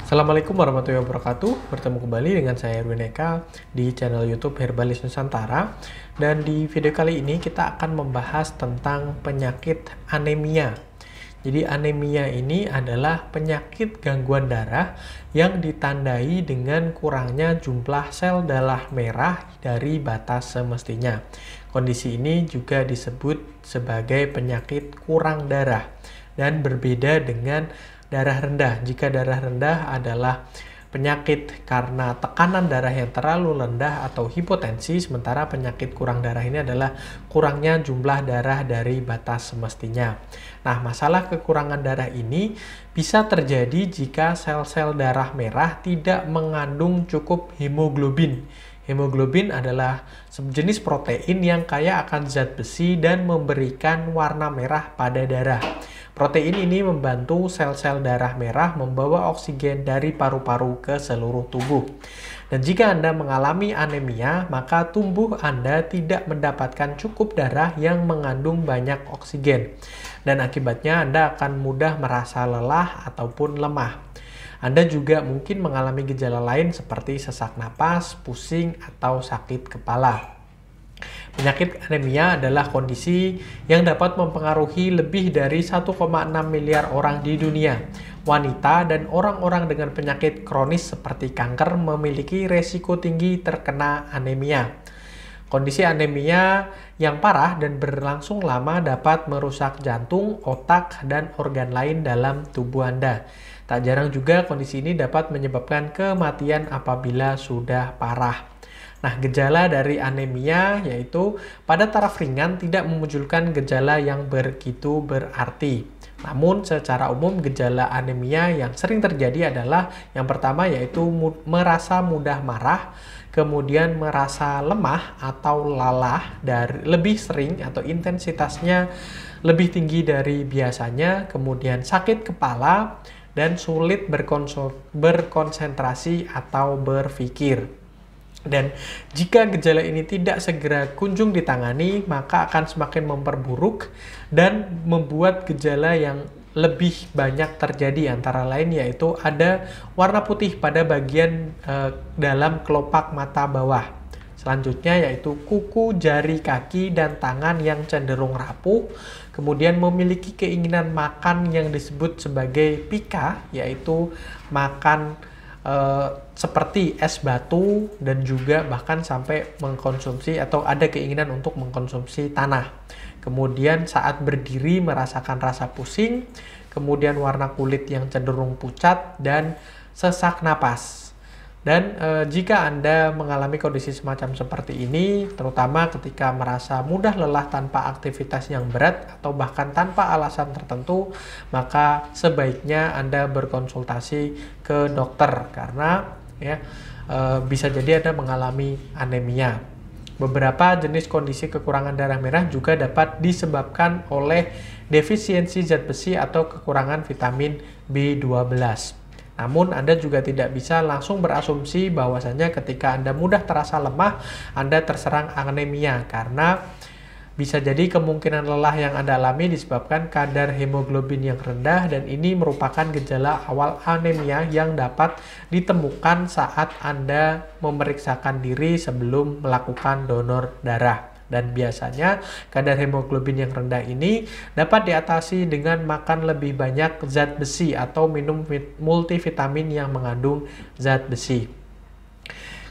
Assalamualaikum warahmatullahi wabarakatuh. Bertemu kembali dengan saya Erwin Eka di channel YouTube Herbalis Nusantara. Dan di video kali ini kita akan membahas tentang penyakit anemia. Jadi anemia ini adalah penyakit gangguan darah yang ditandai dengan kurangnya jumlah sel darah merah dari batas semestinya. Kondisi ini juga disebut sebagai penyakit kurang darah dan berbeda dengan darah rendah. Jika darah rendah adalah penyakit karena tekanan darah yang terlalu rendah atau hipotensi, sementara penyakit kurang darah ini adalah kurangnya jumlah darah dari batas semestinya. Nah, masalah kekurangan darah ini bisa terjadi jika sel-sel darah merah tidak mengandung cukup hemoglobin. Hemoglobin adalah sejenis protein yang kaya akan zat besi dan memberikan warna merah pada darah. Protein ini membantu sel-sel darah merah membawa oksigen dari paru-paru ke seluruh tubuh. Dan jika Anda mengalami anemia, maka tubuh Anda tidak mendapatkan cukup darah yang mengandung banyak oksigen. Dan akibatnya Anda akan mudah merasa lelah ataupun lemah. Anda juga mungkin mengalami gejala lain seperti sesak napas, pusing, atau sakit kepala. Penyakit anemia adalah kondisi yang dapat mempengaruhi lebih dari 1,6 miliar orang di dunia. Wanita dan orang-orang dengan penyakit kronis seperti kanker memiliki resiko tinggi terkena anemia. Kondisi anemia yang parah dan berlangsung lama dapat merusak jantung, otak, dan organ lain dalam tubuh Anda. Tak jarang juga kondisi ini dapat menyebabkan kematian apabila sudah parah. Nah, gejala dari anemia yaitu pada taraf ringan tidak memunculkan gejala yang begitu berarti. Namun, secara umum gejala anemia yang sering terjadi adalah yang pertama yaitu merasa mudah marah, kemudian merasa lemah atau lelah lebih sering atau intensitasnya lebih tinggi dari biasanya, kemudian sakit kepala, dan sulit berkonsentrasi atau berpikir. Dan jika gejala ini tidak segera kunjung ditangani, maka akan semakin memperburuk dan membuat gejala yang lebih banyak terjadi, antara lain yaitu ada warna putih pada bagian dalam kelopak mata bawah. Selanjutnya yaitu kuku, jari kaki, dan tangan yang cenderung rapuh. Kemudian memiliki keinginan makan yang disebut sebagai pika, yaitu makan seperti es batu, dan juga bahkan sampai mengkonsumsi atau ada keinginan untuk mengkonsumsi tanah. Kemudian saat berdiri merasakan rasa pusing, kemudian warna kulit yang cenderung pucat, dan sesak napas. Dan jika Anda mengalami kondisi semacam seperti ini, terutama ketika merasa mudah lelah tanpa aktivitas yang berat atau bahkan tanpa alasan tertentu, maka sebaiknya Anda berkonsultasi ke dokter karena bisa jadi Anda mengalami anemia. Beberapa jenis kondisi kekurangan darah merah juga dapat disebabkan oleh defisiensi zat besi atau kekurangan vitamin B12. Namun, Anda juga tidak bisa langsung berasumsi bahwasanya ketika Anda mudah terasa lemah, Anda terserang anemia, karena bisa jadi kemungkinan lelah yang Anda alami disebabkan kadar hemoglobin yang rendah, dan ini merupakan gejala awal anemia yang dapat ditemukan saat Anda memeriksakan diri sebelum melakukan donor darah. Dan biasanya kadar hemoglobin yang rendah ini dapat diatasi dengan makan lebih banyak zat besi atau minum multivitamin yang mengandung zat besi.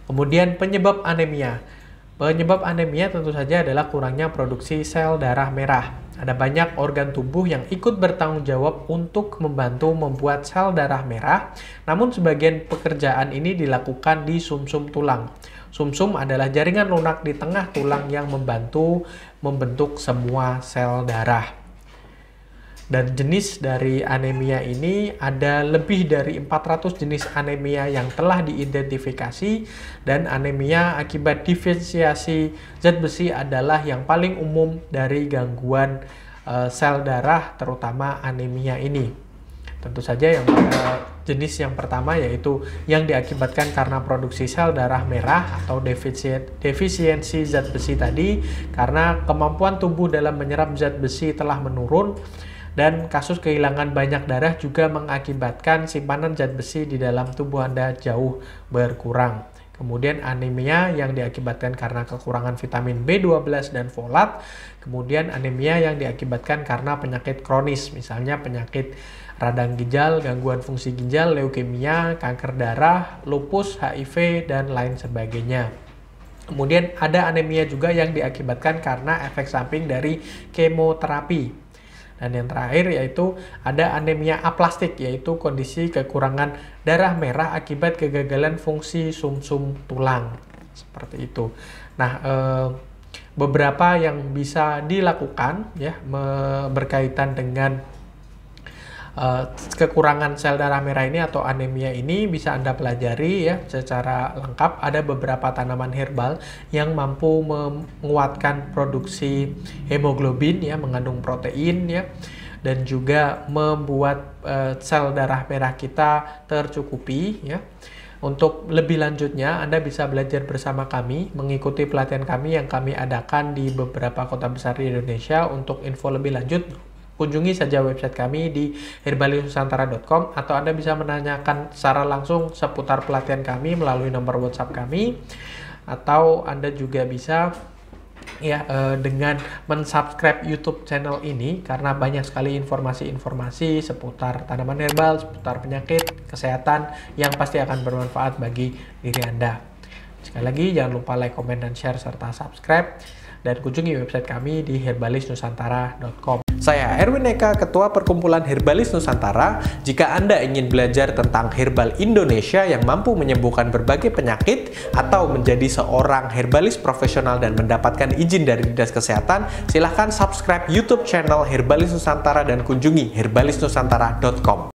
Kemudian penyebab anemia. Penyebab anemia tentu saja adalah kurangnya produksi sel darah merah. Ada banyak organ tubuh yang ikut bertanggung jawab untuk membantu membuat sel darah merah, namun sebagian pekerjaan ini dilakukan di sumsum tulang. Sumsum adalah jaringan lunak di tengah tulang yang membantu membentuk semua sel darah. Dan jenis dari anemia ini ada lebih dari 400 jenis anemia yang telah diidentifikasi, dan anemia akibat defisiensi zat besi adalah yang paling umum dari gangguan sel darah, terutama anemia ini. Tentu saja jenis yang pertama yaitu yang diakibatkan karena produksi sel darah merah atau defisiensi zat besi tadi, karena kemampuan tubuh dalam menyerap zat besi telah menurun. Dan kasus kehilangan banyak darah juga mengakibatkan simpanan zat besi di dalam tubuh Anda jauh berkurang. Kemudian anemia yang diakibatkan karena kekurangan vitamin B12 dan folat. Kemudian anemia yang diakibatkan karena penyakit kronis, misalnya penyakit radang ginjal, gangguan fungsi ginjal, leukemia, kanker darah, lupus, HIV, dan lain sebagainya. Kemudian ada anemia juga yang diakibatkan karena efek samping dari kemoterapi. Dan yang terakhir yaitu ada anemia aplastik, yaitu kondisi kekurangan darah merah akibat kegagalan fungsi sumsum tulang. Seperti itu. Nah, beberapa yang bisa dilakukan ya berkaitan dengan kekurangan sel darah merah ini atau anemia ini bisa Anda pelajari ya secara lengkap. Ada beberapa tanaman herbal yang mampu menguatkan produksi hemoglobin ya, mengandung protein ya, dan juga membuat sel darah merah kita tercukupi ya. Untuk lebih lanjutnya, Anda bisa belajar bersama kami, mengikuti pelatihan kami yang kami adakan di beberapa kota besar di Indonesia. Untuk info lebih lanjut, kunjungi saja website kami di herbalisnusantara.com, atau Anda bisa menanyakan secara langsung seputar pelatihan kami melalui nomor WhatsApp kami, atau Anda juga bisa ya dengan mensubscribe YouTube channel ini, karena banyak sekali informasi-informasi seputar tanaman herbal, seputar penyakit, kesehatan yang pasti akan bermanfaat bagi diri Anda. Sekali lagi jangan lupa like, comment, dan share serta subscribe, dan kunjungi website kami di herbalisnusantara.com. Saya Erwin Eka, Ketua Perkumpulan Herbalis Nusantara. Jika Anda ingin belajar tentang herbal Indonesia yang mampu menyembuhkan berbagai penyakit, atau menjadi seorang herbalis profesional dan mendapatkan izin dari Dinas Kesehatan, silahkan subscribe YouTube channel Herbalis Nusantara dan kunjungi herbalisnusantara.com.